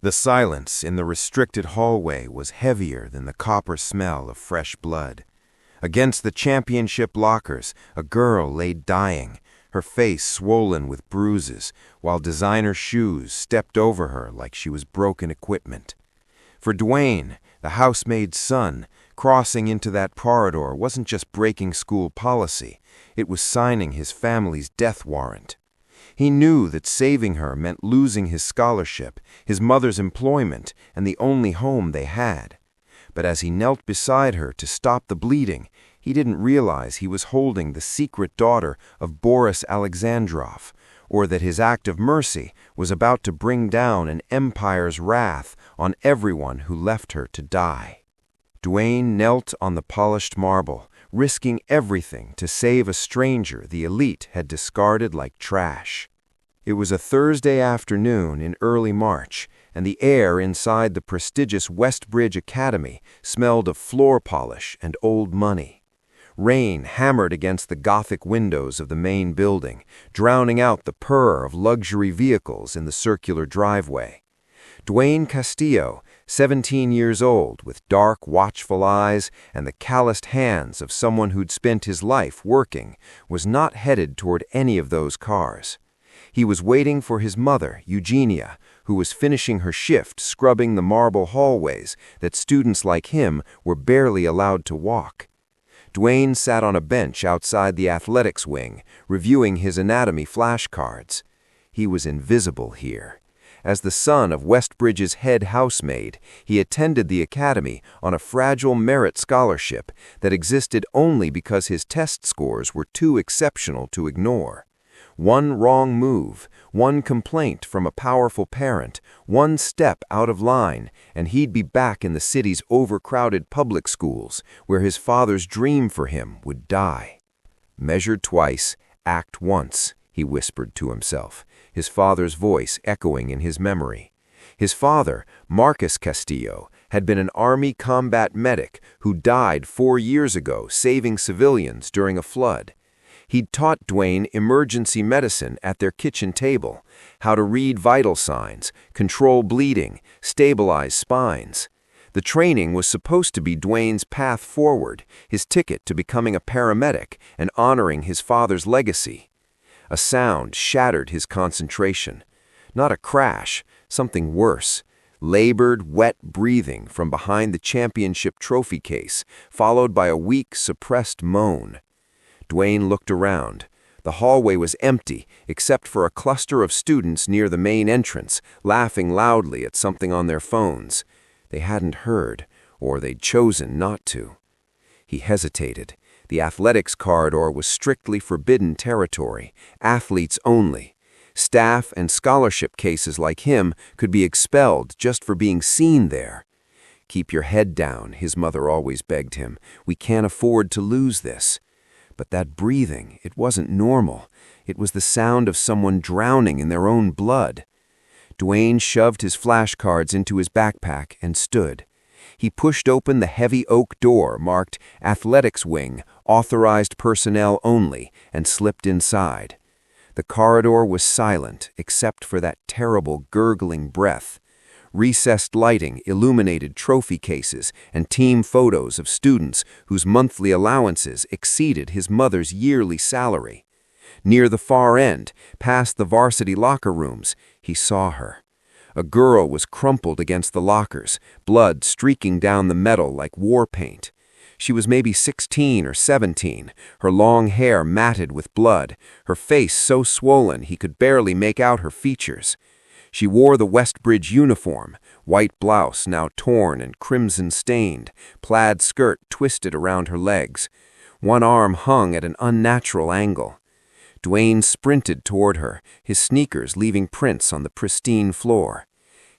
The silence in the restricted hallway was heavier than the copper smell of fresh blood. Against the championship lockers, a girl lay dying, her face swollen with bruises, while designer shoes stepped over her like she was broken equipment. For Dwayne, the housemaid's son, crossing into that corridor wasn't just breaking school policy, it was signing his family's death warrant. He knew that saving her meant losing his scholarship, his mother's employment, and the only home they had. But as he knelt beside her to stop the bleeding, he didn't realize he was holding the secret daughter of Boris Alexandrov, or that his act of mercy was about to bring down an empire's wrath on everyone who left her to die. Dwayne knelt on the polished marble, risking everything to save a stranger the elite had discarded like trash. It was a Thursday afternoon in early March, and the air inside the prestigious Westbridge Academy smelled of floor polish and old money. Rain hammered against the Gothic windows of the main building, drowning out the purr of luxury vehicles in the circular driveway. Dwayne Castillo, 17 years old, with dark, watchful eyes and the calloused hands of someone who'd spent his life working, was not headed toward any of those cars. He was waiting for his mother, Eugenia, who was finishing her shift scrubbing the marble hallways that students like him were barely allowed to walk. Dwayne sat on a bench outside the athletics wing, reviewing his anatomy flashcards. He was invisible here. As the son of Westbridge's head housemaid, he attended the academy on a fragile merit scholarship that existed only because his test scores were too exceptional to ignore. One wrong move, one complaint from a powerful parent, one step out of line, and he'd be back in the city's overcrowded public schools, where his father's dream for him would die. "Measure twice, act once," he whispered to himself, his father's voice echoing in his memory. His father, Marcus Castillo, had been an army combat medic who died 4 years ago saving civilians during a flood. He'd taught Dwayne emergency medicine at their kitchen table, how to read vital signs, control bleeding, stabilize spines. The training was supposed to be Dwayne's path forward, his ticket to becoming a paramedic and honoring his father's legacy. A sound shattered his concentration. Not a crash, something worse. Labored, wet breathing from behind the championship trophy case, followed by a weak, suppressed moan. Dwayne looked around. The hallway was empty, except for a cluster of students near the main entrance, laughing loudly at something on their phones. They hadn't heard, or they'd chosen not to. He hesitated. The athletics corridor was strictly forbidden territory, athletes only. Staff and scholarship cases like him could be expelled just for being seen there. "Keep your head down," his mother always begged him. "We can't afford to lose this." But that breathing, it wasn't normal. It was the sound of someone drowning in their own blood. Dwayne shoved his flashcards into his backpack and stood. He pushed open the heavy oak door marked Athletics Wing, Authorized Personnel Only, and slipped inside. The corridor was silent except for that terrible gurgling breath. Recessed lighting illuminated trophy cases and team photos of students whose monthly allowances exceeded his mother's yearly salary. Near the far end, past the varsity locker rooms, he saw her. A girl was crumpled against the lockers, blood streaking down the metal like war paint. She was maybe 16 or 17, her long hair matted with blood, her face so swollen he could barely make out her features. She wore the Westbridge uniform, white blouse now torn and crimson-stained, plaid skirt twisted around her legs. One arm hung at an unnatural angle. Dwayne sprinted toward her, his sneakers leaving prints on the pristine floor.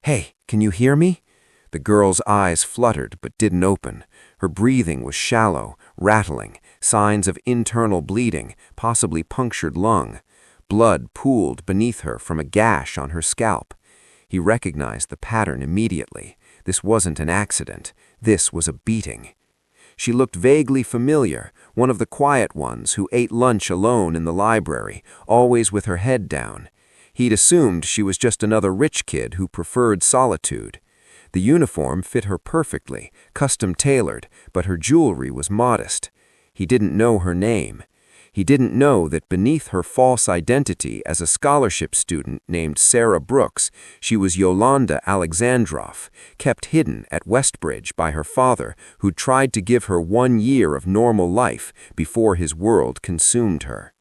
"Hey, can you hear me?" The girl's eyes fluttered but didn't open. Her breathing was shallow, rattling, signs of internal bleeding, possibly punctured lung. Blood pooled beneath her from a gash on her scalp. He recognized the pattern immediately. This wasn't an accident. This was a beating. She looked vaguely familiar, one of the quiet ones who ate lunch alone in the library, always with her head down. He'd assumed she was just another rich kid who preferred solitude. The uniform fit her perfectly, custom-tailored, but her jewelry was modest. He didn't know her name. He didn't know that beneath her false identity as a scholarship student named Sarah Brooks, she was Yolanda Alexandrov, kept hidden at Westbridge by her father, who tried to give her 1 year of normal life before his world consumed her.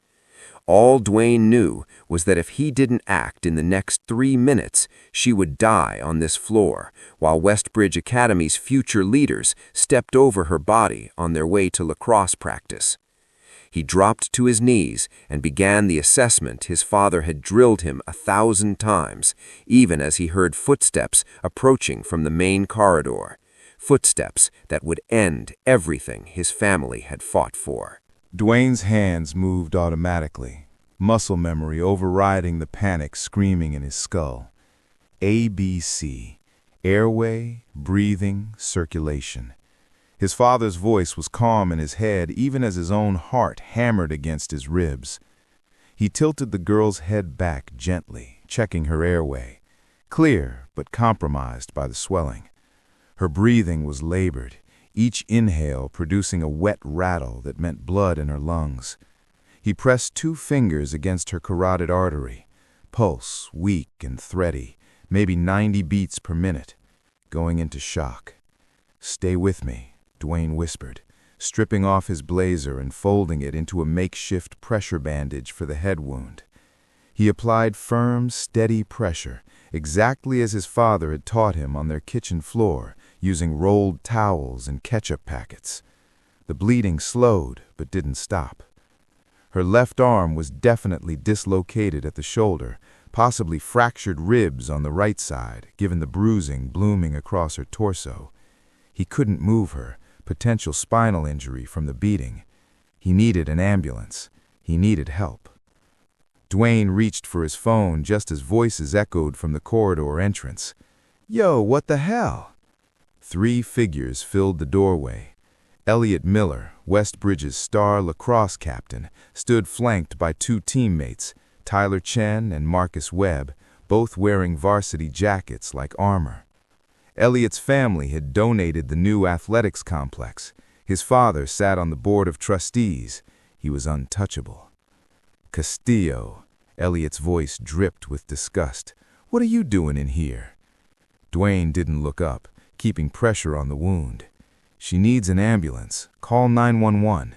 All Dwayne knew was that if he didn't act in the next 3 minutes, she would die on this floor, while Westbridge Academy's future leaders stepped over her body on their way to lacrosse practice. He dropped to his knees and began the assessment his father had drilled him 1,000 times, even as he heard footsteps approaching from the main corridor, footsteps that would end everything his family had fought for. Dwayne's hands moved automatically, muscle memory overriding the panic screaming in his skull. ABC, airway, breathing, circulation. His father's voice was calm in his head even as his own heart hammered against his ribs. He tilted the girl's head back gently, checking her airway, clear but compromised by the swelling. Her breathing was labored, each inhale producing a wet rattle that meant blood in her lungs. He pressed 2 fingers against her carotid artery, pulse weak and thready, maybe 90 beats per minute, going into shock. "Stay with me," Dwayne whispered, stripping off his blazer and folding it into a makeshift pressure bandage for the head wound. He applied firm, steady pressure, exactly as his father had taught him on their kitchen floor, using rolled towels and ketchup packets. The bleeding slowed, but didn't stop. Her left arm was definitely dislocated at the shoulder, possibly fractured ribs on the right side, given the bruising blooming across her torso. He couldn't move her, potential spinal injury from the beating. He needed an ambulance. He needed help. Dwayne reached for his phone just as voices echoed from the corridor entrance. "Yo, what the hell?" 3 figures filled the doorway. Elliot Miller, Westbridge's star lacrosse captain, stood flanked by 2 teammates, Tyler Chen and Marcus Webb, both wearing varsity jackets like armor. Elliot's family had donated the new athletics complex. His father sat on the board of trustees. He was untouchable. "Castillo," Elliot's voice dripped with disgust. "What are you doing in here?" Dwayne didn't look up, keeping pressure on the wound. "She needs an ambulance. Call 911.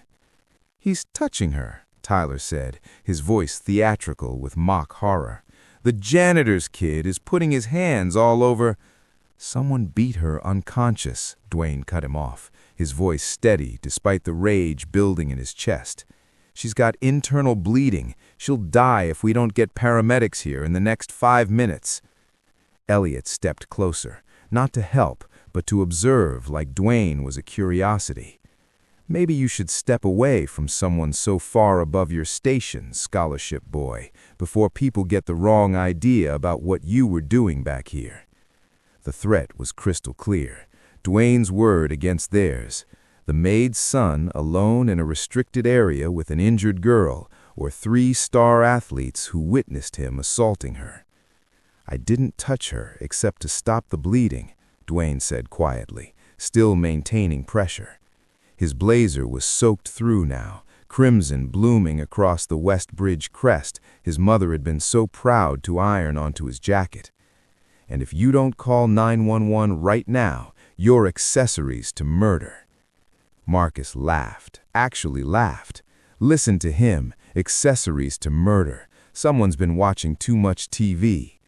"He's touching her," Tyler said, his voice theatrical with mock horror. "The janitor's kid is putting his hands all over—" "Someone beat her unconscious," Dwayne cut him off, his voice steady despite the rage building in his chest. "She's got internal bleeding. She'll die if we don't get paramedics here in the next 5 minutes. Elliot stepped closer, not to help, but to observe like Dwayne was a curiosity. "Maybe you should step away from someone so far above your station, scholarship boy, before people get the wrong idea about what you were doing back here." The threat was crystal clear, Dwayne's word against theirs. The maid's son alone in a restricted area with an injured girl, or 3 star athletes who witnessed him assaulting her. "I didn't touch her except to stop the bleeding," Dwayne said quietly, still maintaining pressure. His blazer was soaked through now, crimson blooming across the Westbridge crest his mother had been so proud to iron onto his jacket. "And if you don't call 911 right now, you're accessories to murder." Marcus laughed, actually laughed. Listen to him, accessories to murder. Someone's been watching too much TV.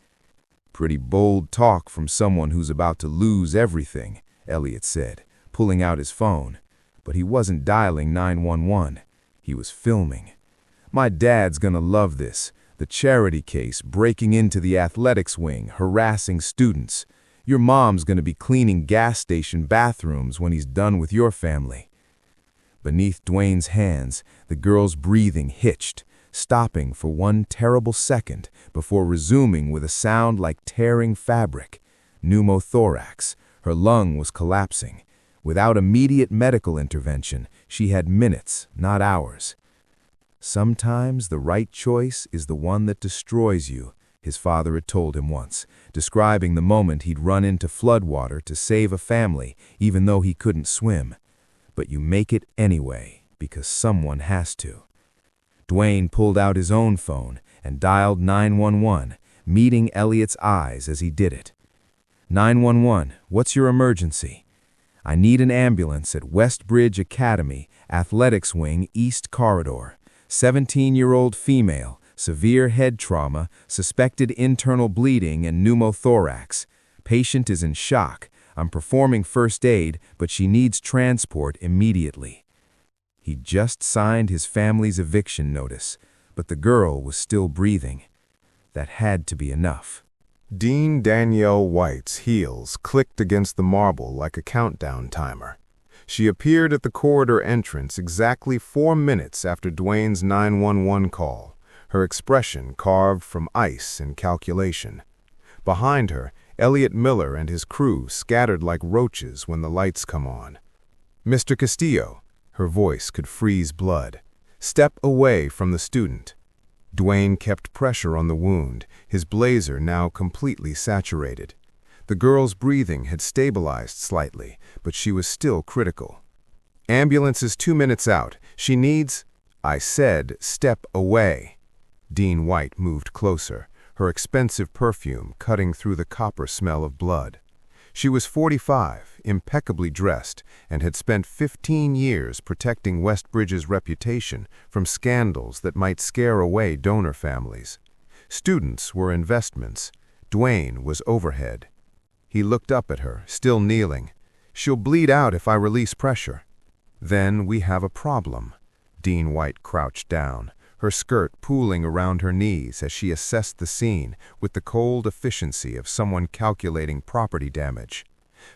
"Pretty bold talk from someone who's about to lose everything," Elliot said, pulling out his phone. But he wasn't dialing 911. He was filming. "My dad's gonna love this. The charity case breaking into the athletics wing, harassing students. Your mom's gonna be cleaning gas station bathrooms when he's done with your family." Beneath Dwayne's hands, the girl's breathing hitched, stopping for 1 terrible second before resuming with a sound like tearing fabric. Pneumothorax. Her lung was collapsing. Without immediate medical intervention, she had minutes, not hours. "Sometimes the right choice is the one that destroys you," his father had told him once, describing the moment he'd run into floodwater to save a family, even though he couldn't swim. But you make it anyway, because someone has to. Dwayne pulled out his own phone and dialed 911, meeting Elliot's eyes as he did it. 911, what's your emergency? I need an ambulance at Westbridge Academy, Athletics Wing, East Corridor. 17-year-old female, severe head trauma, suspected internal bleeding and pneumothorax. Patient is in shock. I'm performing first aid, but she needs transport immediately. He'd just signed his family's eviction notice, but the girl was still breathing. That had to be enough. Dean Danielle White's heels clicked against the marble like a countdown timer. She appeared at the corridor entrance exactly 4 minutes after Dwayne's 911 call, her expression carved from ice and calculation. Behind her, Elliot Miller and his crew scattered like roaches when the lights come on. "Mr. Castillo," her voice could freeze blood. "Step away from the student." Dwayne kept pressure on the wound, his blazer now completely saturated. The girl's breathing had stabilized slightly, but she was still critical. "Ambulance is 2 minutes out. She needs—" "I said, step away." Dean White moved closer, her expensive perfume cutting through the copper smell of blood. She was 45, impeccably dressed, and had spent 15 years protecting Westbridge's reputation from scandals that might scare away donor families. Students were investments. Dwayne was overhead. He looked up at her, still kneeling. "She'll bleed out if I release pressure." "Then we have a problem." Dean White crouched down, her skirt pooling around her knees as she assessed the scene with the cold efficiency of someone calculating property damage.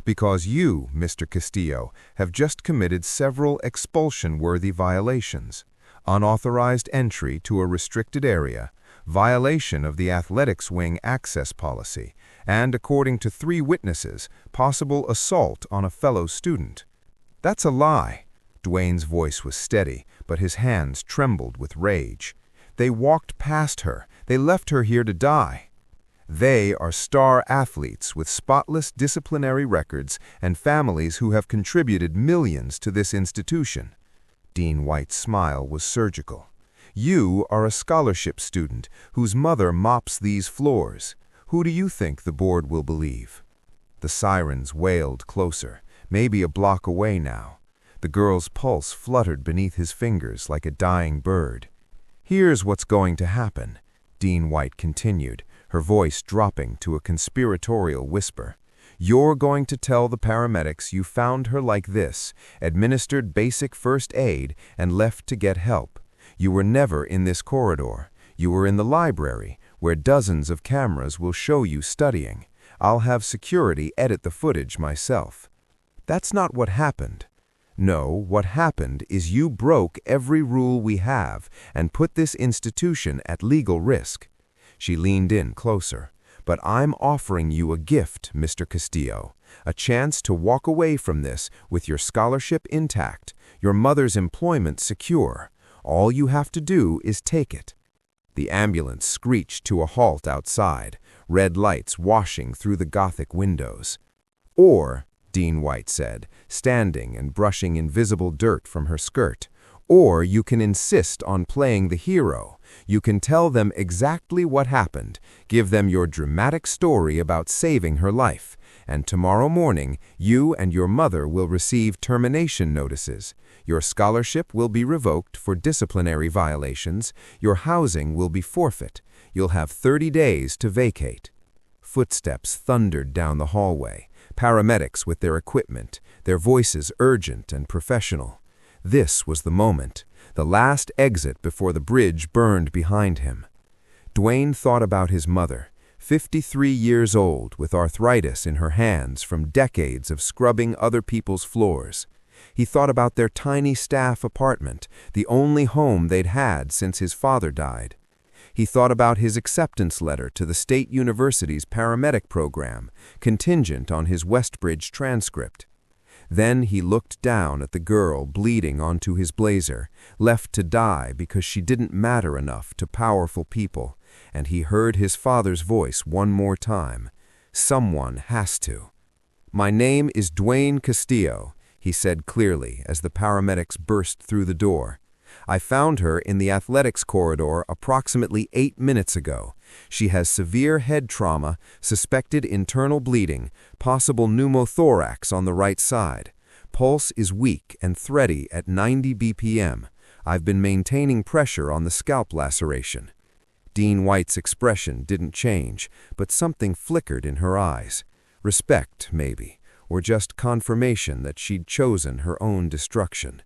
"Because you, Mr. Castillo, have just committed several expulsion-worthy violations. Unauthorized entry to a restricted area, violation of the Athletics Wing access policy, and, according to 3 witnesses, possible assault on a fellow student." "That's a lie." Dwayne's voice was steady, but his hands trembled with rage. "They walked past her. They left her here to die." "They are star athletes with spotless disciplinary records and families who have contributed millions to this institution." Dean White's smile was surgical. "You are a scholarship student whose mother mops these floors. Who do you think the board will believe?" The sirens wailed closer, maybe a block away now. The girl's pulse fluttered beneath his fingers like a dying bird. "Here's what's going to happen," Dean White continued, her voice dropping to a conspiratorial whisper. "You're going to tell the paramedics you found her like this, administered basic first aid, and left to get help. You were never in this corridor. You were in the library, where dozens of cameras will show you studying. I'll have security edit the footage myself." "That's not what happened." "No, what happened is you broke every rule we have and put this institution at legal risk." She leaned in closer. "But I'm offering you a gift, Mr. Castillo, a chance to walk away from this with your scholarship intact, your mother's employment secure. All you have to do is take it." The ambulance screeched to a halt outside, red lights washing through the Gothic windows. "Or," Dean White said, standing and brushing invisible dirt from her skirt, "or you can insist on playing the hero. You can tell them exactly what happened, give them your dramatic story about saving her life, and tomorrow morning you and your mother will receive termination notices. Your scholarship will be revoked for disciplinary violations. Your housing will be forfeit. You'll have 30 days to vacate." Footsteps thundered down the hallway, paramedics with their equipment, their voices urgent and professional. This was the moment, the last exit before the bridge burned behind him. Dwayne thought about his mother, 53 years old, with arthritis in her hands from decades of scrubbing other people's floors. He thought about their tiny staff apartment, the only home they'd had since his father died. He thought about his acceptance letter to the State University's paramedic program, contingent on his Westbridge transcript. Then he looked down at the girl bleeding onto his blazer, left to die because she didn't matter enough to powerful people, and he heard his father's voice one more time. Someone has to. "My name is Dwayne Castillo," he said clearly as the paramedics burst through the door. "I found her in the athletics corridor approximately 8 minutes ago. She has severe head trauma, suspected internal bleeding, possible pneumothorax on the right side. Pulse is weak and thready at 90 BPM. I've been maintaining pressure on the scalp laceration." Dean White's expression didn't change, but something flickered in her eyes. Respect, maybe, or just confirmation that she'd chosen her own destruction.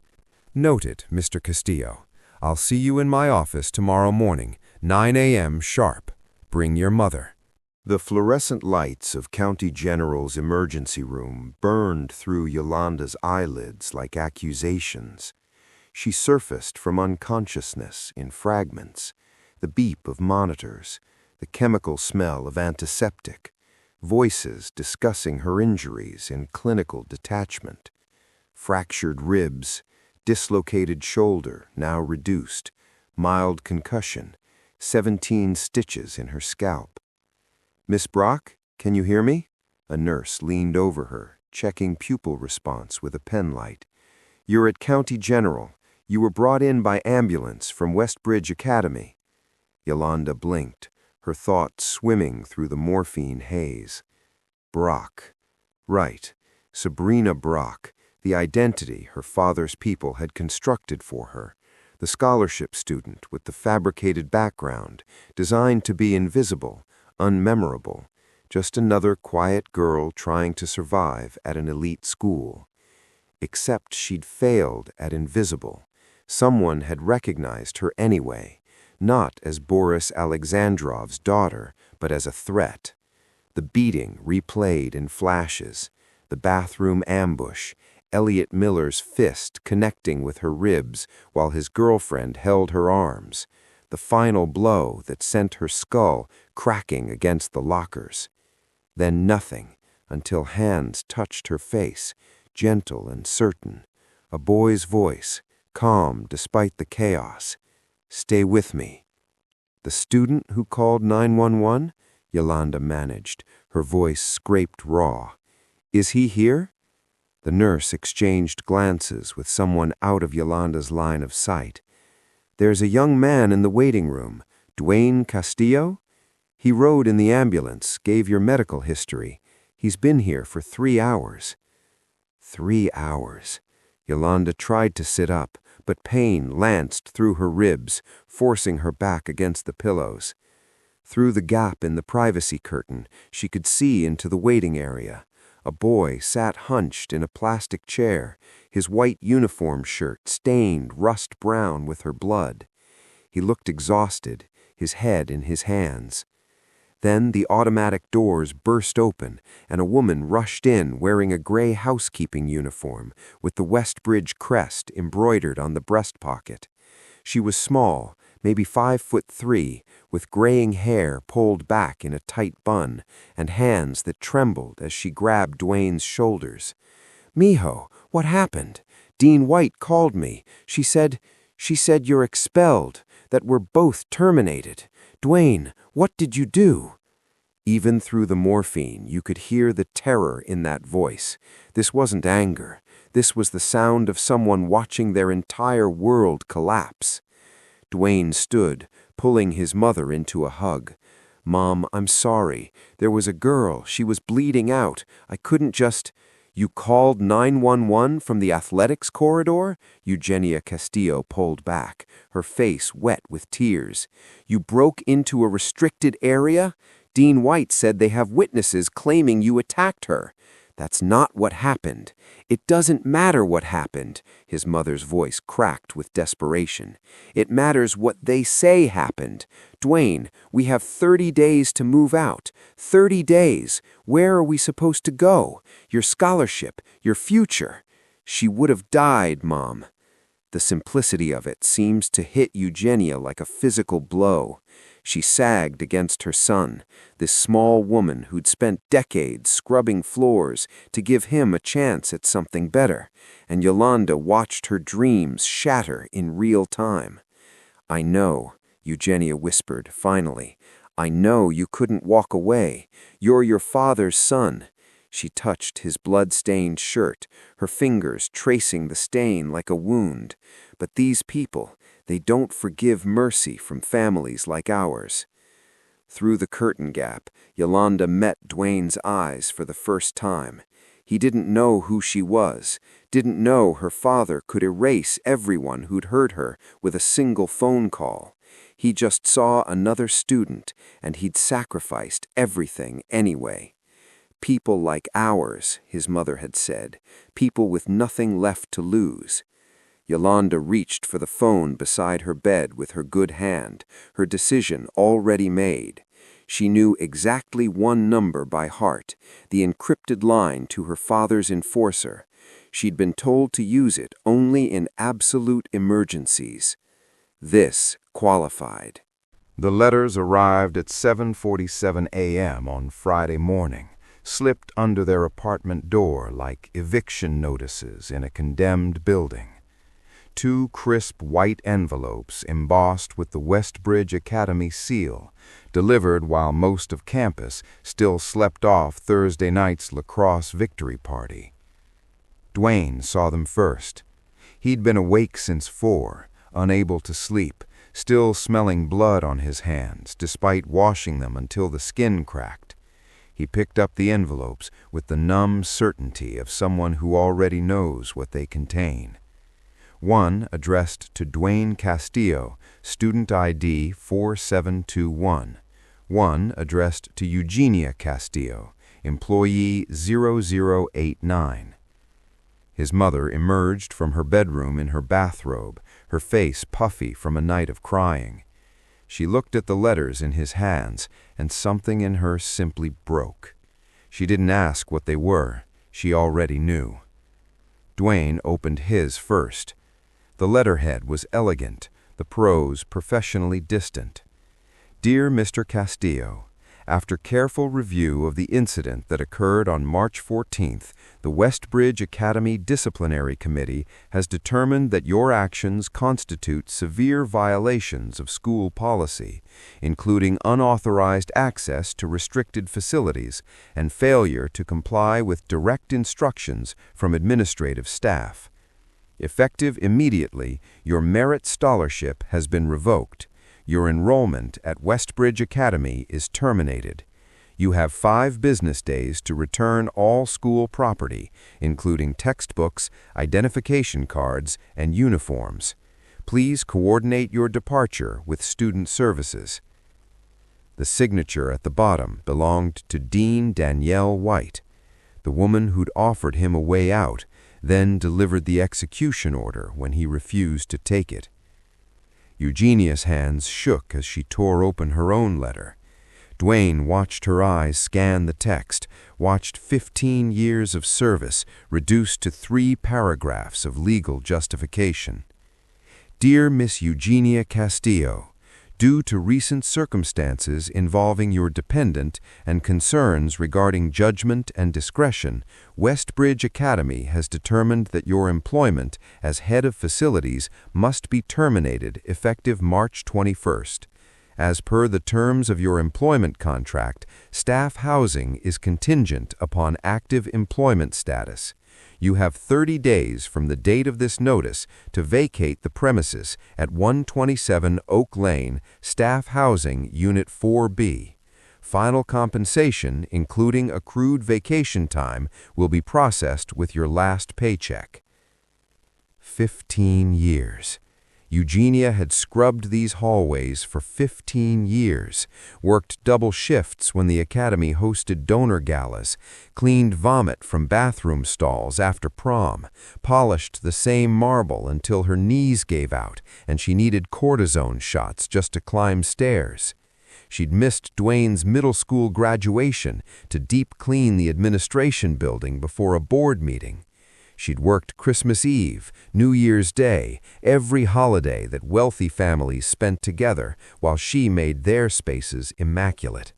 "Noted, Mr. Castillo. I'll see you in my office tomorrow morning, 9 a.m. sharp. Bring your mother." The fluorescent lights of County General's emergency room burned through Yolanda's eyelids like accusations. She surfaced from unconsciousness in fragments, the beep of monitors, the chemical smell of antiseptic, voices discussing her injuries in clinical detachment, fractured ribs, dislocated shoulder now reduced, mild concussion, 17 stitches in her scalp. "Miss Brock, can you hear me?" A nurse leaned over her, checking pupil response with a pen light. "You're at County General. You were brought in by ambulance from Westbridge Academy." Yolanda blinked, her thoughts swimming through the morphine haze. Brock. Right. Sabrina Brock, the identity her father's people had constructed for her. The scholarship student with the fabricated background, designed to be invisible, unmemorable, just another quiet girl trying to survive at an elite school. Except she'd failed at invisible. Someone had recognized her anyway, not as Boris Alexandrov's daughter, but as a threat. The beating replayed in flashes, the bathroom ambush, Elliot Miller's fist connecting with her ribs while his girlfriend held her arms, the final blow that sent her skull cracking against the lockers. Then nothing, until hands touched her face, gentle and certain. A boy's voice, calm despite the chaos. "Stay with me." "The student who called 911? Yolanda managed, her voice scraped raw. "Is he here?" The nurse exchanged glances with someone out of Yolanda's line of sight. "There's a young man in the waiting room, Dwayne Castillo. He rode in the ambulance, gave your medical history. He's been here for 3 hours." 3 hours. Yolanda tried to sit up, but pain lanced through her ribs, forcing her back against the pillows. Through the gap in the privacy curtain, she could see into the waiting area. A boy sat hunched in a plastic chair, his white uniform shirt stained rust brown with her blood. He looked exhausted, his head in his hands. Then the automatic doors burst open, and a woman rushed in wearing a gray housekeeping uniform with the Westbridge crest embroidered on the breast pocket. She was small, maybe 5'3", with graying hair pulled back in a tight bun, and hands that trembled as she grabbed Dwayne's shoulders. "Mijo, what happened? Dean White called me. She said you're expelled, that we're both terminated. Dwayne, what did you do?" Even through the morphine, you could hear the terror in that voice. This wasn't anger. This was the sound of someone watching their entire world collapse. Dwayne stood, pulling his mother into a hug. "Mom, I'm sorry. There was a girl. She was bleeding out. I couldn't just—" "You called 911 from the athletics corridor?" Eugenia Castillo pulled back, her face wet with tears. "You broke into a restricted area? Dean White said they have witnesses claiming you attacked her." "That's not what happened. It doesn't matter what happened." His mother's voice cracked with desperation. "It matters what they say happened. Dwayne, we have 30 days to move out. 30 days. Where are we supposed to go? Your scholarship, your future." "She would have died, Mom." The simplicity of it seems to hit Eugenia like a physical blow. She sagged against her son, this small woman who'd spent decades scrubbing floors to give him a chance at something better, and Yolanda watched her dreams shatter in real time. "I know," Eugenia whispered, finally. "I know you couldn't walk away. You're your father's son." She touched his blood-stained shirt, her fingers tracing the stain like a wound. "But these people, they don't forgive mercy from families like ours." Through the curtain gap, Yolanda met Dwayne's eyes for the first time. He didn't know who she was, didn't know her father could erase everyone who'd hurt her with a single phone call. He just saw another student, and he'd sacrificed everything anyway. "People like ours," his mother had said, "people with nothing left to lose." Yolanda reached for the phone beside her bed with her good hand, her decision already made. She knew exactly one number by heart, the encrypted line to her father's enforcer. She'd been told to use it only in absolute emergencies. This qualified. The letters arrived at 7:47 a.m. on Friday morning, slipped under their apartment door like eviction notices in a condemned building. 2 crisp white envelopes embossed with the Westbridge Academy seal, delivered while most of campus still slept off Thursday night's lacrosse victory party. Dwayne saw them first. He'd been awake since 4, unable to sleep, still smelling blood on his hands despite washing them until the skin cracked. He picked up the envelopes with the numb certainty of someone who already knows what they contain. One addressed to Dwayne Castillo, student ID 4721. One addressed to Eugenia Castillo, employee 0089. His mother emerged from her bedroom in her bathrobe, her face puffy from a night of crying. She looked at the letters in his hands, and something in her simply broke. She didn't ask what they were. She already knew. Dwayne opened his first. The letterhead was elegant, the prose professionally distant. Dear Mr. Castillo, after careful review of the incident that occurred on March 14th, the Westbridge Academy Disciplinary Committee has determined that your actions constitute severe violations of school policy, including unauthorized access to restricted facilities and failure to comply with direct instructions from administrative staff. Effective immediately, your merit scholarship has been revoked. Your enrollment at Westbridge Academy is terminated. You have 5 business days to return all school property, including textbooks, identification cards, and uniforms. Please coordinate your departure with Student Services. The signature at the bottom belonged to Dean Danielle White, the woman who'd offered him a way out, then delivered the execution order when he refused to take it. Eugenia's hands shook as she tore open her own letter. Dwayne watched her eyes scan the text, watched 15 years of service reduced to 3 paragraphs of legal justification. Dear Miss Eugenia Castillo, due to recent circumstances involving your dependent and concerns regarding judgment and discretion, Westbridge Academy has determined that your employment as head of facilities must be terminated effective March 21st. As per the terms of your employment contract, staff housing is contingent upon active employment status. You have 30 days from the date of this notice to vacate the premises at 127 Oak Lane, Staff Housing, Unit 4B. Final compensation, including accrued vacation time, will be processed with your last paycheck. 15 years. Eugenia had scrubbed these hallways for 15 years, worked double shifts when the academy hosted donor galas, cleaned vomit from bathroom stalls after prom, polished the same marble until her knees gave out and she needed cortisone shots just to climb stairs. She'd missed Dwayne's middle school graduation to deep clean the administration building before a board meeting. She'd worked Christmas Eve, New Year's Day, every holiday that wealthy families spent together while she made their spaces immaculate.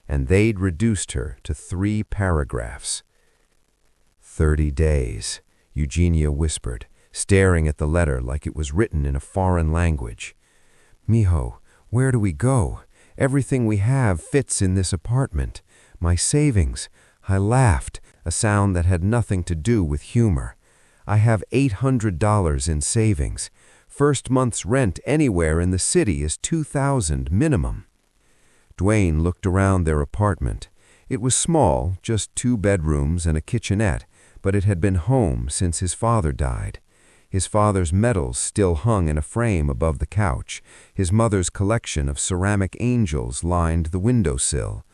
And they'd reduced her to 3 paragraphs. 30 days, Eugenia whispered, staring at the letter like it was written in a foreign language. Mijo, Where do we go? Everything we have fits in this apartment. My savings. I laughed, a sound that had nothing to do with humor. I have $800 in savings. First month's rent anywhere in the city is $2,000 minimum. Dwayne looked around their apartment. It was small, just 2 bedrooms and a kitchenette, but it had been home since his father died. His father's medals still hung in a frame above the couch. His mother's collection of ceramic angels lined the windowsill.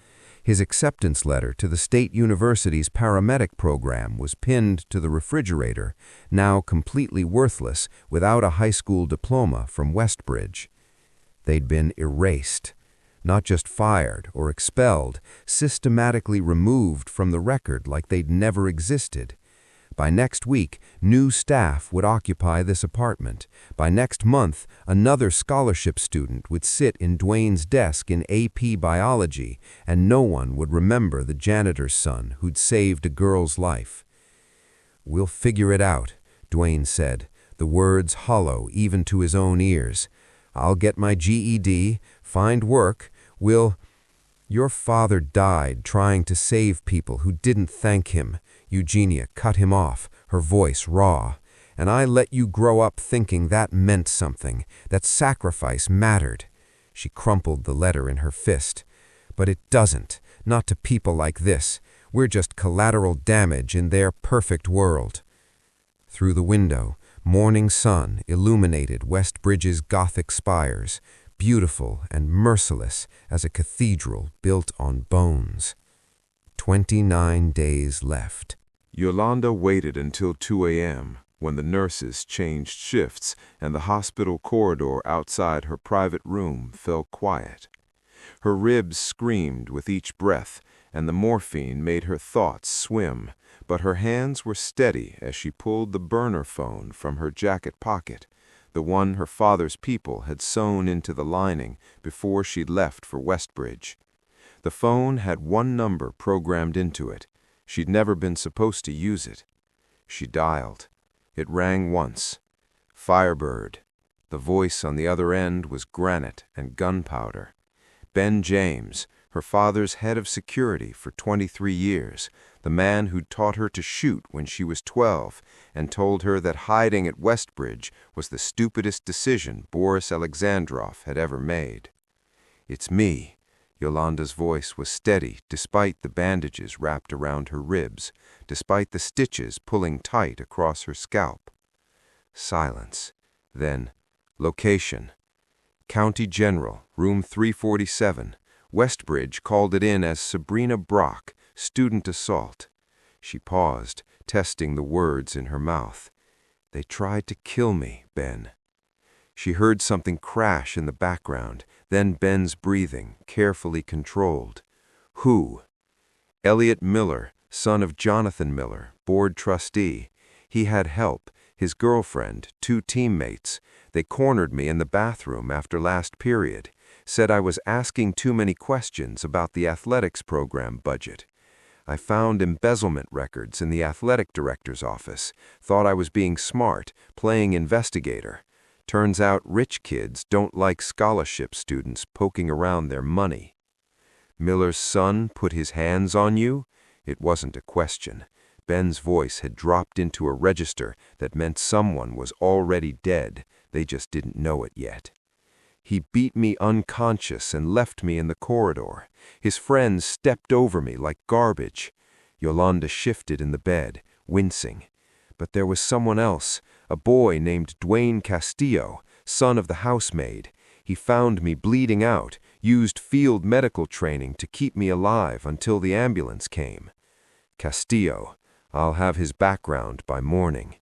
His acceptance letter to the State University's paramedic program was pinned to the refrigerator, now completely worthless without a high school diploma from Westbridge. They'd been erased. Not just fired or expelled, systematically removed from the record like they'd never existed. By next week, new staff would occupy this apartment. By next month, another scholarship student would sit in Dwayne's desk in AP Biology, and no one would remember the janitor's son who'd saved a girl's life. "We'll figure it out," Dwayne said, the words hollow even to his own ears. "I'll get my GED, find work, Your father died trying to save people who didn't thank him." Eugenia cut him off, her voice raw. "And I let you grow up thinking that meant something, that sacrifice mattered." She crumpled the letter in her fist. "But it doesn't, not to people like this. We're just collateral damage in their perfect world." Through the window, morning sun illuminated Westbridge's Gothic spires, beautiful and merciless as a cathedral built on bones. 29 days left. Yolanda waited until 2 a.m., when the nurses changed shifts and the hospital corridor outside her private room fell quiet. Her ribs screamed with each breath, and the morphine made her thoughts swim, but her hands were steady as she pulled the burner phone from her jacket pocket, the one her father's people had sewn into the lining before she'd left for Westbridge. The phone had one number programmed into it. She'd never been supposed to use it. She dialed. It rang once. Firebird. The voice on the other end was granite and gunpowder. Ben James, her father's head of security for 23 years, the man who'd taught her to shoot when she was 12 and told her that hiding at Westbridge was the stupidest decision Boris Alexandrov had ever made. "It's me." Yolanda's voice was steady despite the bandages wrapped around her ribs, despite the stitches pulling tight across her scalp. Silence. Then, location. County General, room 347. Westbridge called it in as Sabrina Brock, student assault. She paused, testing the words in her mouth. "They tried to kill me, Ben." She heard something crash in the background, then Ben's breathing, carefully controlled. "Who?" "Elliot Miller, son of Jonathan Miller, board trustee. He had help, his girlfriend, 2 teammates. They cornered me in the bathroom after last period, said I was asking too many questions about the athletics program budget. I found embezzlement records in the athletic director's office, thought I was being smart, playing investigator. Turns out rich kids don't like scholarship students poking around their money." "Miller's son put his hands on you?" It wasn't a question. Ben's voice had dropped into a register that meant someone was already dead. They just didn't know it yet. "He beat me unconscious and left me in the corridor. His friends stepped over me like garbage." Yolanda shifted in the bed, wincing. "But there was someone else, a boy named Dwayne Castillo, son of the housemaid. He found me bleeding out, used field medical training to keep me alive until the ambulance came." "Castillo. I'll have his background by morning."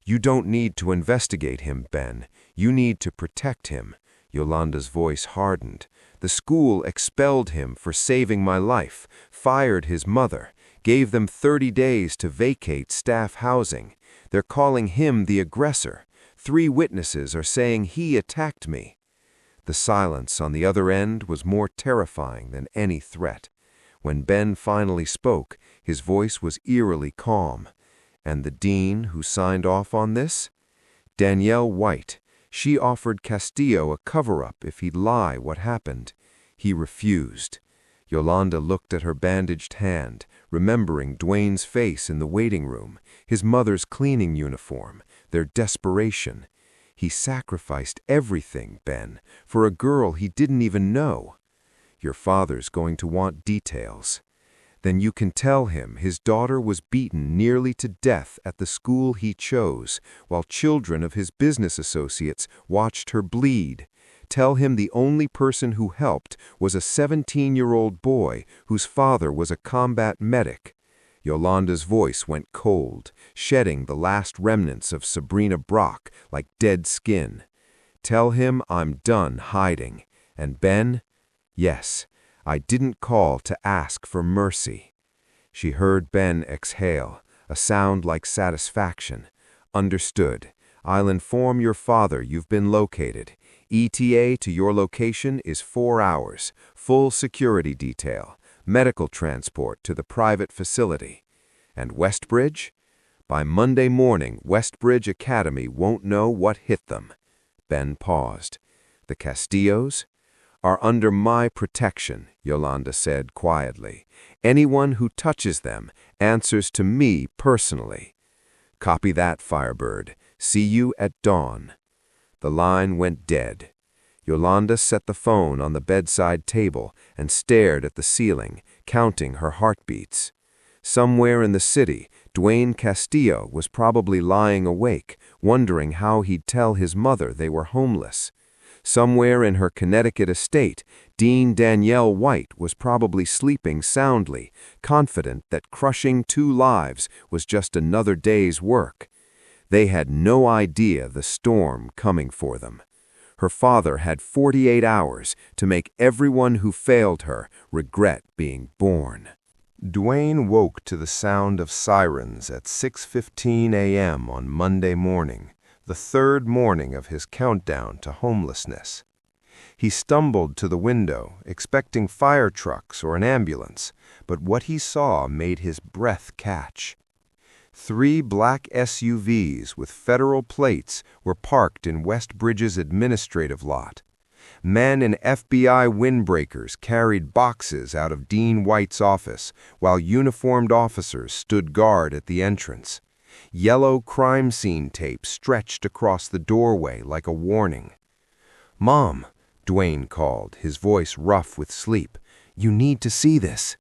"You don't need to investigate him, Ben. You need to protect him." Yolanda's voice hardened. "The school expelled him for saving my life, fired his mother, gave them 30 days to vacate staff housing. They're calling him the aggressor. 3 witnesses are saying he attacked me." The silence on the other end was more terrifying than any threat. When Ben finally spoke, his voice was eerily calm. "And the dean who signed off on this?" "Danielle White. She offered Castillo a cover-up if he'd lie what happened. He refused. Yolanda looked at her bandaged hand, remembering Dwayne's face in the waiting room, his mother's cleaning uniform, their desperation. He sacrificed everything, Ben, for a girl he didn't even know. Your father's going to want details. Then you can tell him his daughter was beaten nearly to death at the school he chose, while children of his business associates watched her bleed. Tell him the only person who helped was a 17-year-old boy whose father was a combat medic. Yolanda's voice went cold, shedding the last remnants of Sabrina Brock like dead skin. Tell him I'm done hiding. And Ben? Yes, I didn't call to ask for mercy. She heard Ben exhale, a sound like satisfaction. Understood. I'll inform your father you've been located. ETA to your location is 4 hours, full security detail, medical transport to the private facility. And Westbridge? By Monday morning, Westbridge Academy won't know what hit them. Ben paused. The Castillos? Are under my protection, Yolanda said quietly. Anyone who touches them answers to me personally. Copy that, Firebird. See you at dawn. The line went dead. Yolanda set the phone on the bedside table and stared at the ceiling, counting her heartbeats. Somewhere in the city, Dwayne Castillo was probably lying awake, wondering how he'd tell his mother they were homeless. Somewhere in her Connecticut estate, Dean Danielle White was probably sleeping soundly, confident that crushing 2 lives was just another day's work. They had no idea the storm coming for them. Her father had 48 hours to make everyone who failed her regret being born. Dwayne woke to the sound of sirens at 6:15 a.m. on Monday morning, the 3rd morning of his countdown to homelessness. He stumbled to the window, expecting fire trucks or an ambulance, but what he saw made his breath catch. 3 black SUVs with federal plates were parked in Westbridge's administrative lot. Men in FBI windbreakers carried boxes out of Dean White's office, while uniformed officers stood guard at the entrance. Yellow crime scene tape stretched across the doorway like a warning. "Mom," Dwayne called, his voice rough with sleep. "You need to see this."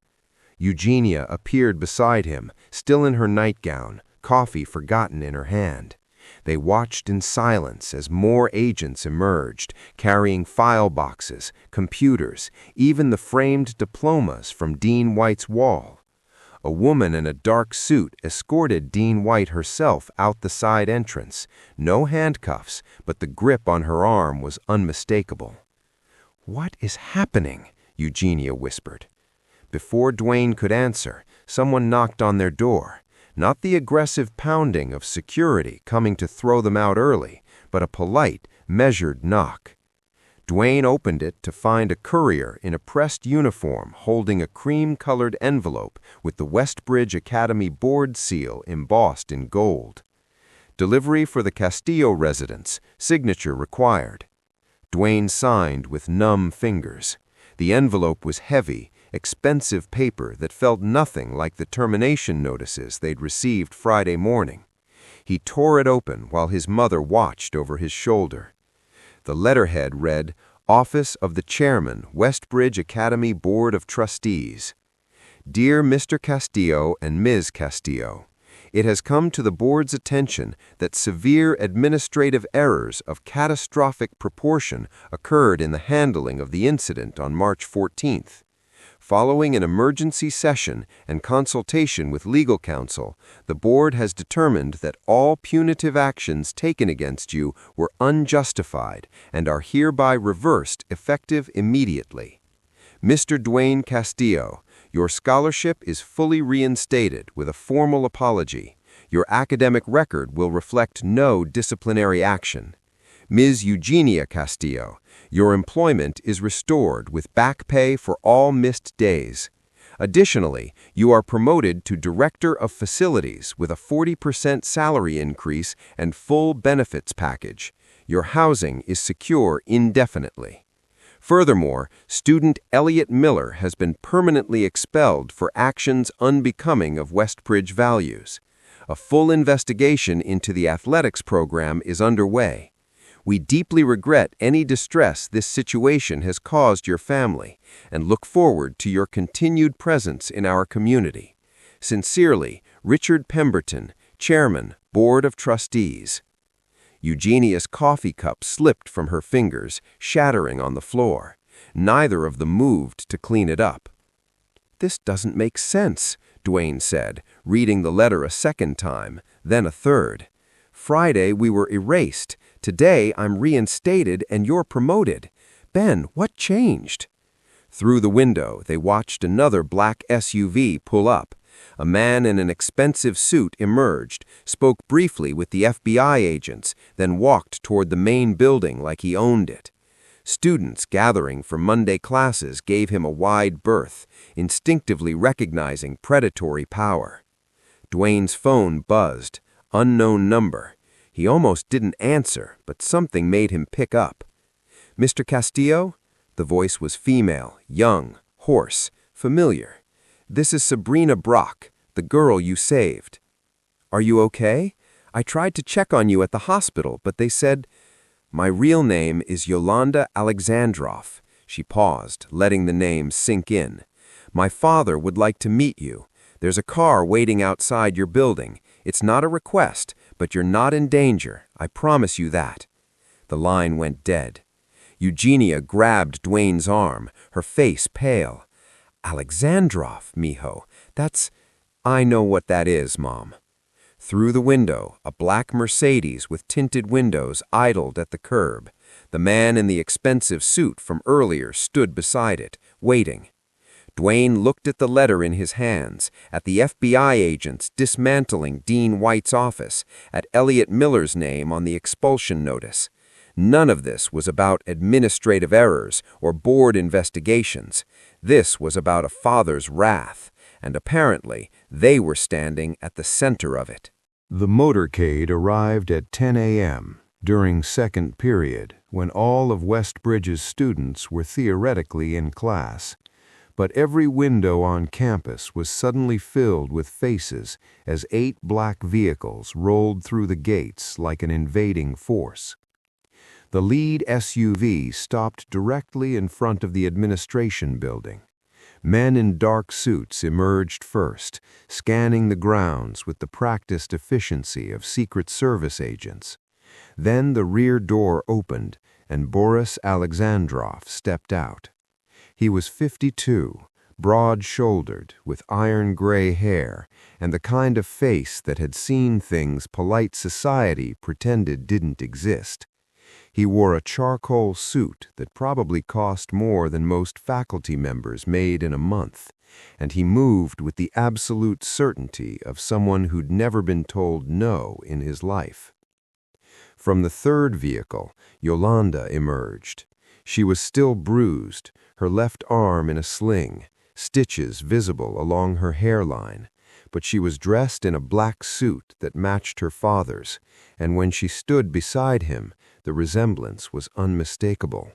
Eugenia appeared beside him, still in her nightgown, coffee forgotten in her hand. They watched in silence as more agents emerged, carrying file boxes, computers, even the framed diplomas from Dean White's wall. A woman in a dark suit escorted Dean White herself out the side entrance. No handcuffs, but the grip on her arm was unmistakable. "What is happening?" Eugenia whispered. Before Dwayne could answer, someone knocked on their door. Not the aggressive pounding of security coming to throw them out early, but a polite, measured knock. Dwayne opened it to find a courier in a pressed uniform holding a cream-colored envelope with the Westbridge Academy board seal embossed in gold. Delivery for the Castillo residence, signature required. Dwayne signed with numb fingers. The envelope was heavy, expensive paper that felt nothing like the termination notices they'd received Friday morning. He tore it open while his mother watched over his shoulder. The letterhead read, "Office of the Chairman, Westbridge Academy Board of Trustees. Dear Mr. Castillo and Ms. Castillo, it has come to the board's attention that severe administrative errors of catastrophic proportion occurred in the handling of the incident on March 14th. Following an emergency session and consultation with legal counsel, the board has determined that all punitive actions taken against you were unjustified and are hereby reversed effective immediately. Mr. Dwayne Castillo, your scholarship is fully reinstated with a formal apology. Your academic record will reflect no disciplinary action. Ms. Eugenia Castillo, your employment is restored with back pay for all missed days. Additionally, you are promoted to Director of Facilities with a 40% salary increase and full benefits package. Your housing is secure indefinitely. Furthermore, student Elliot Miller has been permanently expelled for actions unbecoming of Westbridge values. A full investigation into the athletics program is underway. We deeply regret any distress this situation has caused your family and look forward to your continued presence in our community. Sincerely, Richard Pemberton, Chairman, Board of Trustees. Eugenia's coffee cup slipped from her fingers, shattering on the floor. Neither of them moved to clean it up. "This doesn't make sense," Dwayne said, reading the letter a second time, then a third. "Friday we were erased. Today I'm reinstated and you're promoted. Ben, what changed?" Through the window, they watched another black SUV pull up. A man in an expensive suit emerged, spoke briefly with the FBI agents, then walked toward the main building like he owned it. Students gathering for Monday classes gave him a wide berth, instinctively recognizing predatory power. Dwayne's phone buzzed. Unknown number. He almost didn't answer, but something made him pick up. "Mr. Castillo?" The voice was female, young, hoarse, familiar. "This is Sabrina Brock, the girl you saved." "Are you okay? I tried to check on you at the hospital, but they said—" "My real name is Yolanda Alexandrov." She paused, letting the name sink in. "My father would like to meet you. There's a car waiting outside your building. It's not a request, but you're not in danger. I promise you that." The line went dead. Eugenia grabbed Dwayne's arm, her face pale. "Alexandrov, mijo. That's—" "I know what that is, Mom." Through the window, a black Mercedes with tinted windows idled at the curb. The man in the expensive suit from earlier stood beside it, waiting. Dwayne looked at the letter in his hands, at the FBI agents dismantling Dean White's office, at Elliot Miller's name on the expulsion notice. None of this was about administrative errors or board investigations. This was about a father's wrath, and apparently they were standing at the center of it. The motorcade arrived at 10 a.m. during second period, when all of Westbridge's students were theoretically in class. But every window on campus was suddenly filled with faces as 8 black vehicles rolled through the gates like an invading force. The lead SUV stopped directly in front of the administration building. Men in dark suits emerged first, scanning the grounds with the practiced efficiency of Secret Service agents. Then the rear door opened, and Boris Alexandrov stepped out. He was 52, broad-shouldered, with iron-gray hair, and the kind of face that had seen things polite society pretended didn't exist. He wore a charcoal suit that probably cost more than most faculty members made in a month, and he moved with the absolute certainty of someone who'd never been told no in his life. From the third vehicle, Yolanda emerged. She was still bruised, her left arm in a sling, stitches visible along her hairline, but she was dressed in a black suit that matched her father's, and when she stood beside him, the resemblance was unmistakable.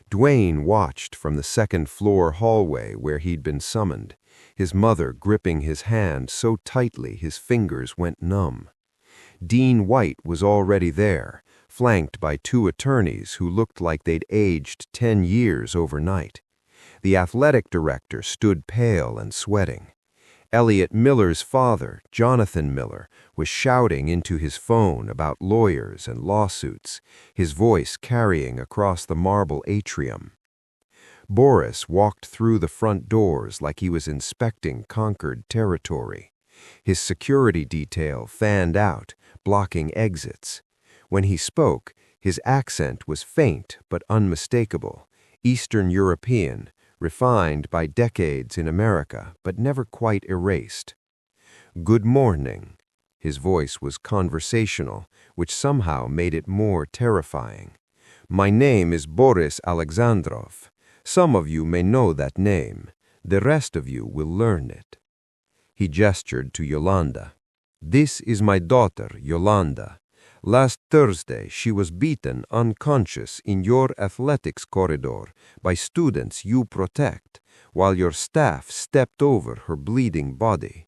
Dwayne watched from the second-floor hallway where he'd been summoned, his mother gripping his hand so tightly his fingers went numb. Dean White was already there, flanked by 2 attorneys who looked like they'd aged 10 years overnight. The athletic director stood pale and sweating. Elliot Miller's father, Jonathan Miller, was shouting into his phone about lawyers and lawsuits, his voice carrying across the marble atrium. Boris walked through the front doors like he was inspecting conquered territory. His security detail fanned out, blocking exits. When he spoke, his accent was faint but unmistakable, Eastern European, refined by decades in America, but never quite erased. "Good morning." His voice was conversational, which somehow made it more terrifying. "My name is Boris Alexandrov. Some of you may know that name. The rest of you will learn it." He gestured to Yolanda. "This is my daughter, Yolanda. Last Thursday, she was beaten unconscious in your athletics corridor by students you protect, while your staff stepped over her bleeding body.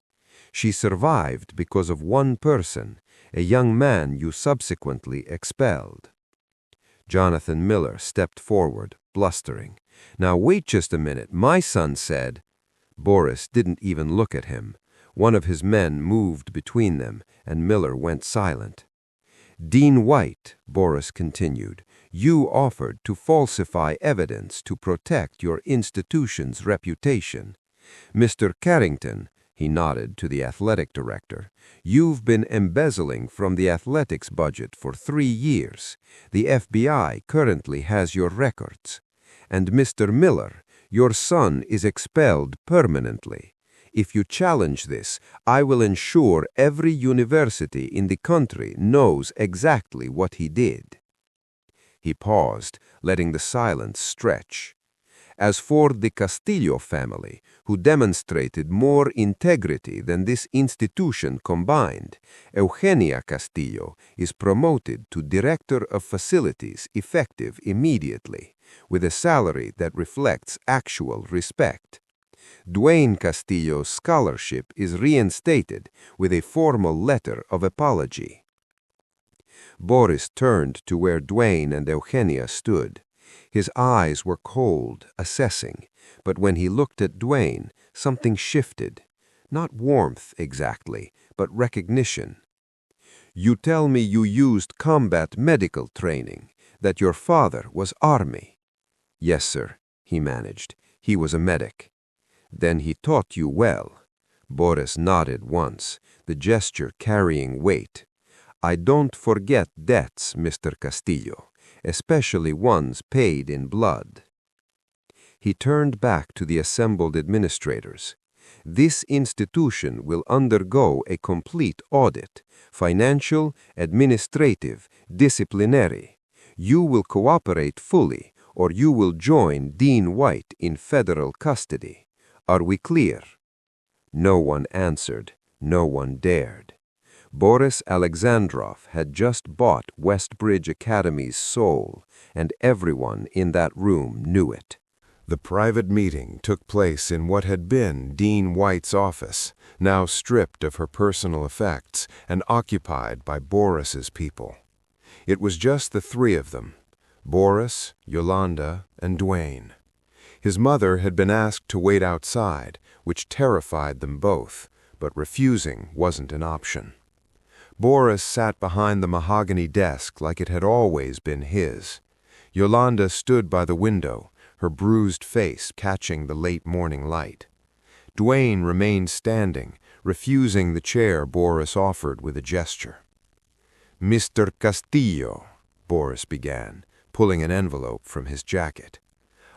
She survived because of one person, a young man you subsequently expelled." Jonathan Miller stepped forward, blustering. "Now wait just a minute. My son said—" Boris didn't even look at him. One of his men moved between them, and Miller went silent. "Dean White," Boris continued, "you offered to falsify evidence to protect your institution's reputation. Mr. Carrington," he nodded to the athletic director, "you've been embezzling from the athletics budget for 3 years. The FBI currently has your records. And Mr. Miller, your son is expelled permanently. If you challenge this, I will ensure every university in the country knows exactly what he did." He paused, letting the silence stretch. "As for the Castillo family, who demonstrated more integrity than this institution combined, Eugenia Castillo is promoted to Director of Facilities effective immediately, with a salary that reflects actual respect. Dwayne Castillo's scholarship is reinstated with a formal letter of apology." Boris turned to where Dwayne and Eugenia stood. His eyes were cold, assessing, but when he looked at Dwayne, something shifted. Not warmth exactly, but recognition. "You tell me you used combat medical training, that your father was Army." "Yes, sir," he managed. "He was a medic." "Then he taught you well." Boris nodded once, the gesture carrying weight. "I don't forget debts, Mr. Castillo, especially ones paid in blood." He turned back to the assembled administrators. "This institution will undergo a complete audit, financial, administrative, disciplinary. You will cooperate fully, or you will join Dean White in federal custody. Are we clear?" No one answered. No one dared. Boris Alexandrov had just bought Westbridge Academy's soul, and everyone in that room knew it. The private meeting took place in what had been Dean White's office, now stripped of her personal effects and occupied by Boris's people. It was just the 3 of them, Boris, Yolanda, and Dwayne. His mother had been asked to wait outside, which terrified them both, but refusing wasn't an option. Boris sat behind the mahogany desk like it had always been his. Yolanda stood by the window, her bruised face catching the late morning light. Dwayne remained standing, refusing the chair Boris offered with a gesture. "Mr. Castillo," Boris began, pulling an envelope from his jacket.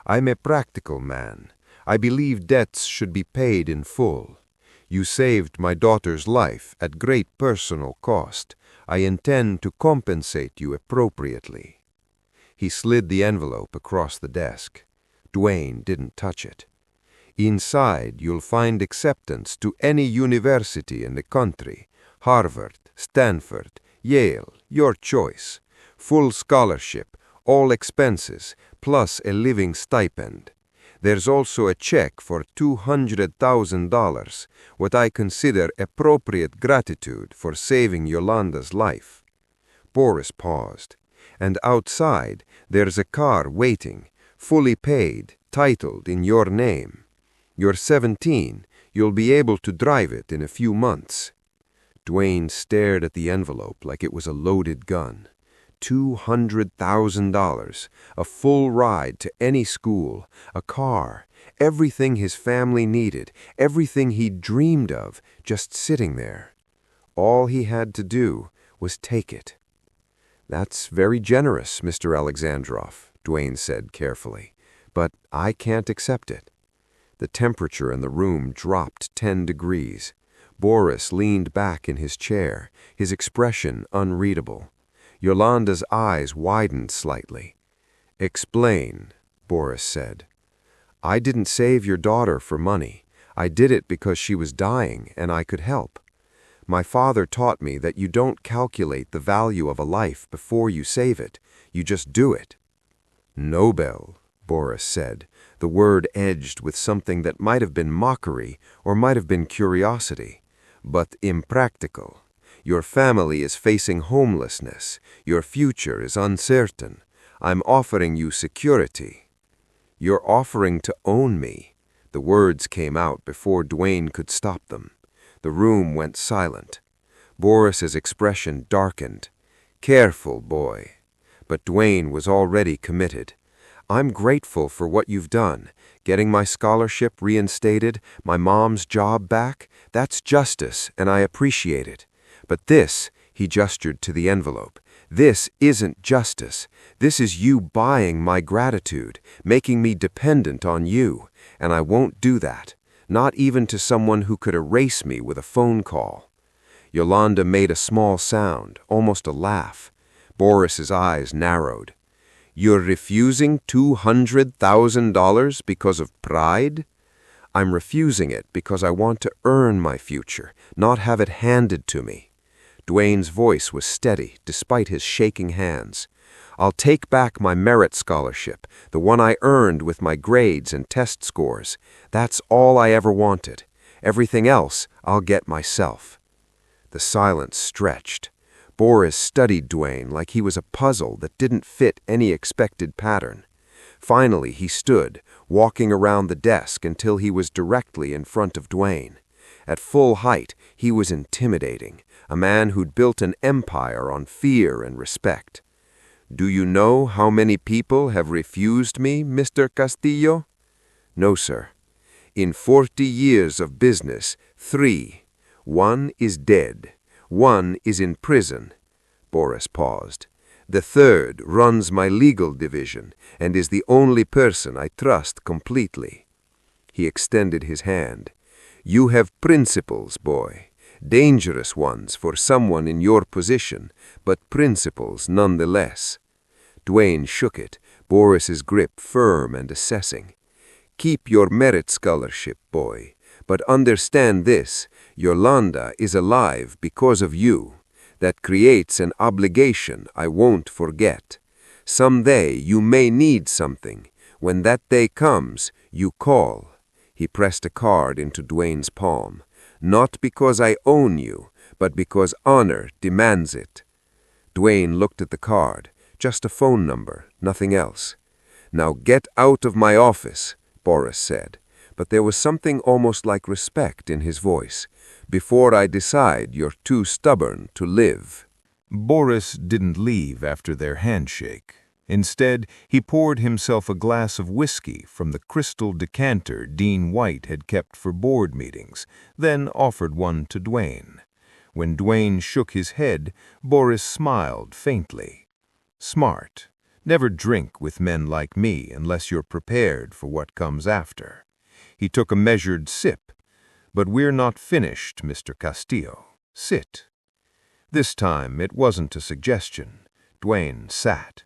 "I'm a practical man. I believe debts should be paid in full. You saved my daughter's life at great personal cost. I intend to compensate you appropriately." He slid the envelope across the desk. Dwayne didn't touch it. "Inside, you'll find acceptance to any university in the country. Harvard, Stanford, Yale, your choice. Full scholarship, all expenses, plus a living stipend. There's also a check for $200,000, what I consider appropriate gratitude for saving Yolanda's life." Boris paused. "And outside, there's a car waiting, fully paid, titled in your name. You're 17, you'll be able to drive it in a few months." Dwayne stared at the envelope like it was a loaded gun. $200,000, a full ride to any school, a car, everything his family needed, everything he'd dreamed of, just sitting there. All he had to do was take it. "That's very generous, Mr. Alexandrov," Dwayne said carefully, "but I can't accept it." The temperature in the room dropped 10 degrees. Boris leaned back in his chair, his expression unreadable. Yolanda's eyes widened slightly. "Explain," Boris said. "I didn't save your daughter for money. I did it because she was dying and I could help. My father taught me that you don't calculate the value of a life before you save it. You just do it." "Nobel," Boris said, the word edged with something that might have been mockery or might have been curiosity, "but impractical. Your family is facing homelessness. Your future is uncertain. I'm offering you security." "You're offering to own me." The words came out before Dwayne could stop them. The room went silent. Boris's expression darkened. "Careful, boy." But Dwayne was already committed. "I'm grateful for what you've done. Getting my scholarship reinstated, my mom's job back, that's justice, and I appreciate it. But this," he gestured to the envelope, "this isn't justice. This is you buying my gratitude, making me dependent on you, and I won't do that. Not even to someone who could erase me with a phone call." Yolanda made a small sound, almost a laugh. Boris's eyes narrowed. "You're refusing $200,000 because of pride?" "I'm refusing it because I want to earn my future, not have it handed to me." Dwayne's voice was steady, despite his shaking hands. "I'll take back my merit scholarship, the one I earned with my grades and test scores. That's all I ever wanted. Everything else I'll get myself." The silence stretched. Boris studied Dwayne like he was a puzzle that didn't fit any expected pattern. Finally, he stood, walking around the desk until he was directly in front of Dwayne. At full height, he was intimidating, a man who'd built an empire on fear and respect. "Do you know how many people have refused me, Mr. Castillo?" "No, sir." "In 40 years of business, 3. One is dead. One is in prison." Boris paused. "The third runs my legal division and is the only person I trust completely." He extended his hand. "You have principles, boy. Dangerous ones for someone in your position, but principles nonetheless." Dwayne shook it, Boris's grip firm and assessing. "Keep your merit scholarship, boy, but understand this, Yolanda is alive because of you. That creates an obligation I won't forget. Someday you may need something. When that day comes, you call." He pressed a card into Dwayne's palm. "Not because I own you, but because honor demands it." Dwayne looked at the card. Just a phone number, nothing else. "Now get out of my office," Boris said, but there was something almost like respect in his voice. "Before I decide you're too stubborn to live." Boris didn't leave after their handshake. Instead, he poured himself a glass of whiskey from the crystal decanter Dean White had kept for board meetings, then offered one to Dwayne. When Dwayne shook his head, Boris smiled faintly. "Smart. Never drink with men like me unless you're prepared for what comes after." He took a measured sip. "But we're not finished, Mr. Castillo. Sit." This time it wasn't a suggestion. Dwayne sat.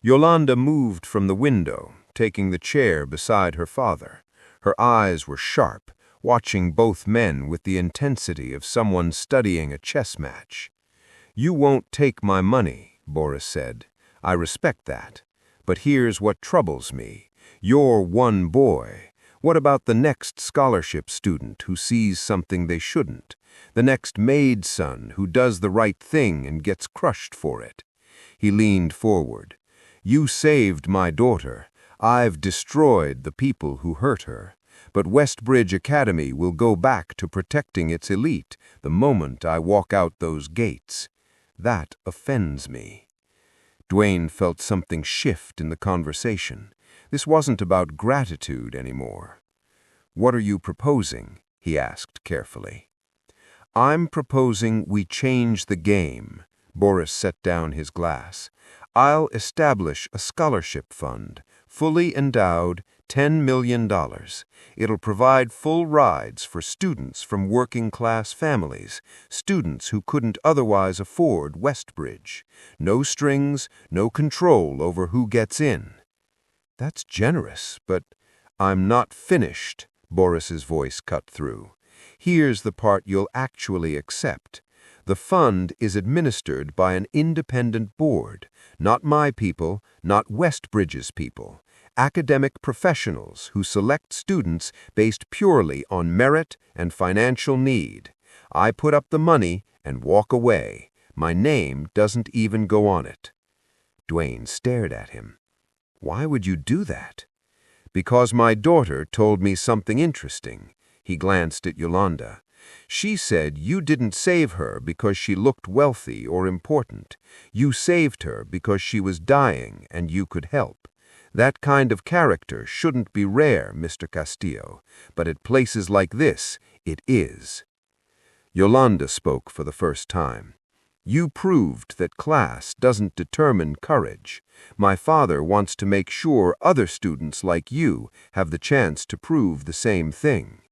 Yolanda moved from the window, taking the chair beside her father. Her eyes were sharp, watching both men with the intensity of someone studying a chess match. "You won't take my money," Boris said. "I respect that. But here's what troubles me. You're one boy. What about the next scholarship student who sees something they shouldn't? The next Maid son who does the right thing and gets crushed for it?" He leaned forward. "You saved my daughter. I've destroyed the people who hurt her. But Westbridge Academy will go back to protecting its elite the moment I walk out those gates. That offends me." Dwayne felt something shift in the conversation. This wasn't about gratitude anymore. "What are you proposing?" he asked carefully. "I'm proposing we change the game." Boris set down his glass. "I'll establish a scholarship fund, fully endowed, $10 million. It'll provide full rides for students from working-class families, students who couldn't otherwise afford Westbridge. No strings, no control over who gets in." "That's generous, but—" "I'm not finished," Boris's voice cut through. Here's the part you'll actually accept. The fund is administered by an independent board, not my people, not Westbridge's people, academic professionals who select students based purely on merit and financial need. I put up the money and walk away. My name doesn't even go on it." Dwayne stared at him. "Why would you do that?" "Because my daughter told me something interesting." He glanced at Yolanda. "She said you didn't save her because she looked wealthy or important. You saved her because she was dying and you could help. That kind of character shouldn't be rare, Mr. Castillo, but at places like this, it is." Yolanda spoke for the first time. "You proved that class doesn't determine courage. My father wants to make sure other students like you have the chance to prove the same thing."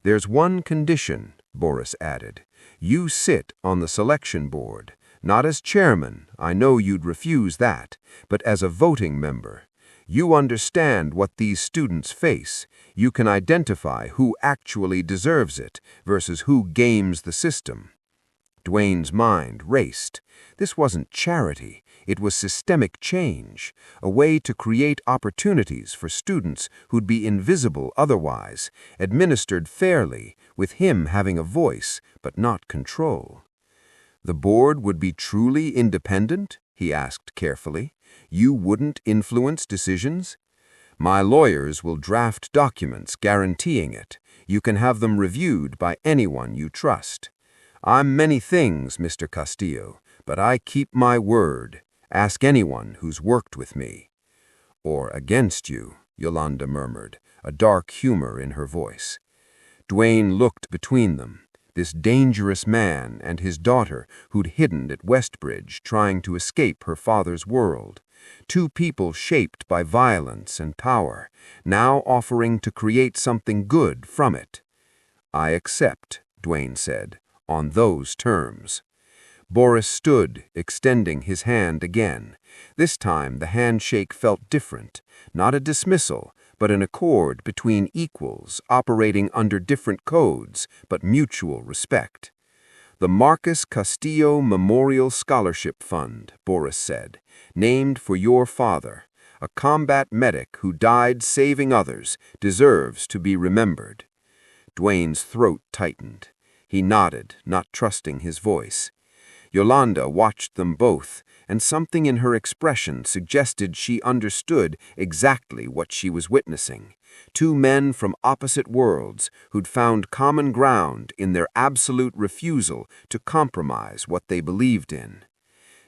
"There's one condition," Boris added. "You sit on the selection board, not as chairman, I know you'd refuse that, but as a voting member. You understand what these students face. You can identify who actually deserves it versus who games the system." Dwayne's mind raced. This wasn't charity, it was systemic change, a way to create opportunities for students who'd be invisible otherwise, administered fairly, with him having a voice but not control. "The board would be truly independent?" he asked carefully. "You wouldn't influence decisions?" "My lawyers will draft documents guaranteeing it. You can have them reviewed by anyone you trust." "I'm many things, Mr. Castillo, but I keep my word. Ask anyone who's worked with me." "Or against you," Yolanda murmured, a dark humor in her voice. Dwayne looked between them, this dangerous man and his daughter who'd hidden at Westbridge trying to escape her father's world. Two people shaped by violence and power, now offering to create something good from it. "I accept," Dwayne said. "On those terms." Boris stood, extending his hand again. This time the handshake felt different, not a dismissal, but an accord between equals operating under different codes, but mutual respect. "The Marcus Castillo Memorial Scholarship Fund," Boris said, "named for your father, a combat medic who died saving others, deserves to be remembered." Dwayne's throat tightened. He nodded, not trusting his voice. Yolanda watched them both, and something in her expression suggested she understood exactly what she was witnessing. Two men from opposite worlds who'd found common ground in their absolute refusal to compromise what they believed in.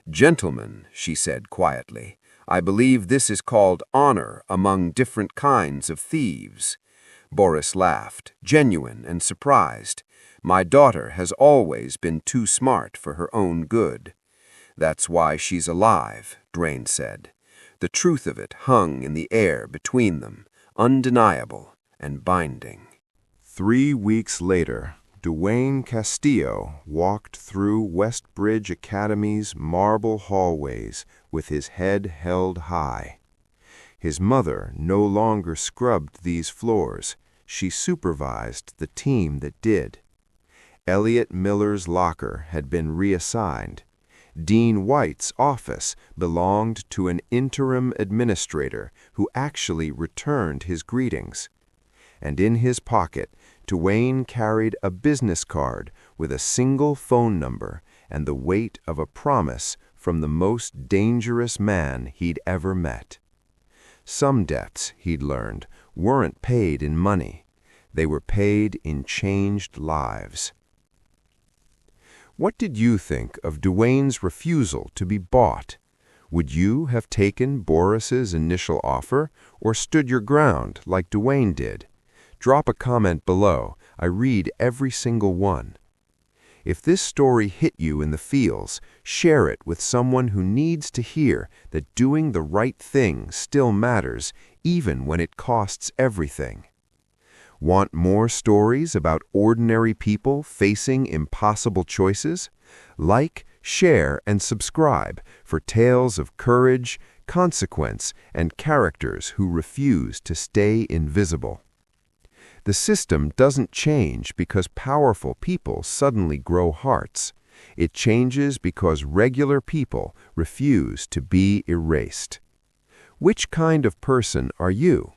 "Gentlemen," she said quietly, "I believe this is called honor among different kinds of thieves." Boris laughed, genuine and surprised. "My daughter has always been too smart for her own good." "That's why she's alive," Dwayne said. The truth of it hung in the air between them, undeniable and binding. 3 weeks later, Dwayne Castillo walked through Westbridge Academy's marble hallways with his head held high. His mother no longer scrubbed these floors. She supervised the team that did. Elliot Miller's locker had been reassigned. Dean White's office belonged to an interim administrator who actually returned his greetings. And in his pocket, Dwayne carried a business card with a single phone number and the weight of a promise from the most dangerous man he'd ever met. Some debts, he'd learned, weren't paid in money. They were paid in changed lives. What did you think of Dwayne's refusal to be bought? Would you have taken Boris's initial offer or stood your ground like Dwayne did? Drop a comment below. I read every single one. If this story hit you in the feels, share it with someone who needs to hear that doing the right thing still matters, even when it costs everything. Want more stories about ordinary people facing impossible choices? Like, share, and subscribe for tales of courage, consequence, and characters who refuse to stay invisible. The system doesn't change because powerful people suddenly grow hearts. It changes because regular people refuse to be erased. Which kind of person are you?